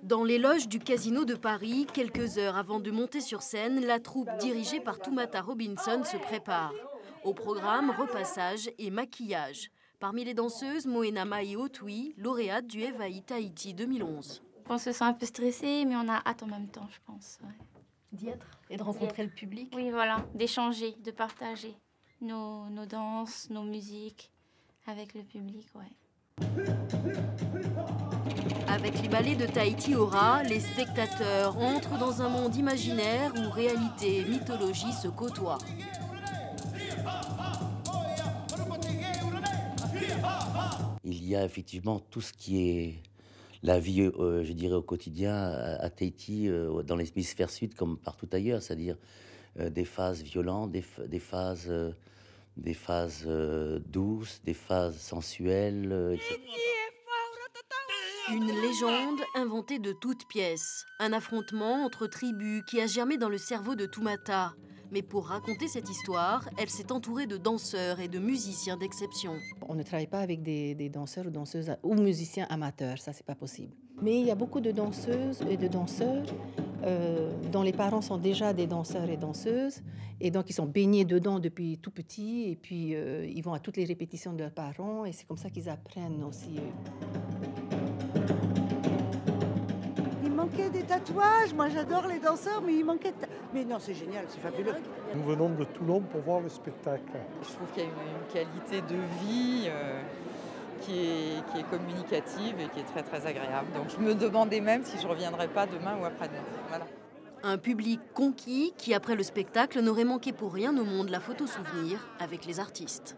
Dans les loges du Casino de Paris, quelques heures avant de monter sur scène, la troupe dirigée par Toumata Robinson se prépare. Au programme, repassage et maquillage. Parmi les danseuses, Moena Maï-Otui, lauréate du Evaï Tahiti 2011. On se sent un peu stressé, mais on a hâte en même temps, je pense. Ouais. D'y être et de rencontrer le public. Oui, voilà, d'échanger, de partager nos danses, nos musiques avec le public, ouais. Avec les ballets de Tahiti Aura, les spectateurs entrent dans un monde imaginaire où réalité et mythologie se côtoient. Il y a effectivement tout ce qui est la vie, je dirais, au quotidien à Tahiti, dans l'hémisphère sud comme partout ailleurs, c'est-à-dire des phases violentes, des phases douces, des phases sensuelles, etc. Une légende inventée de toutes pièces. Un affrontement entre tribus qui a germé dans le cerveau de Toumata. Mais pour raconter cette histoire, elle s'est entourée de danseurs et de musiciens d'exception. On ne travaille pas avec des danseurs ou danseuses ou musiciens amateurs, ça c'est pas possible. Mais il y a beaucoup de danseuses et de danseurs dont les parents sont déjà des danseurs et danseuses et donc ils sont baignés dedans depuis tout petit et puis ils vont à toutes les répétitions de leurs parents et c'est comme ça qu'ils apprennent aussi. Il manquait des tatouages, moi j'adore les danseurs, mais il manquait Mais non, c'est génial, c'est fabuleux. Nous venons de Toulon pour voir le spectacle. Je trouve qu'il y a une qualité de vie qui est communicative et qui est très très agréable. Donc je me demandais même si je ne reviendrais pas demain ou après-demain. Voilà. Un public conquis qui, après le spectacle, n'aurait manqué pour rien au monde la photo souvenir avec les artistes.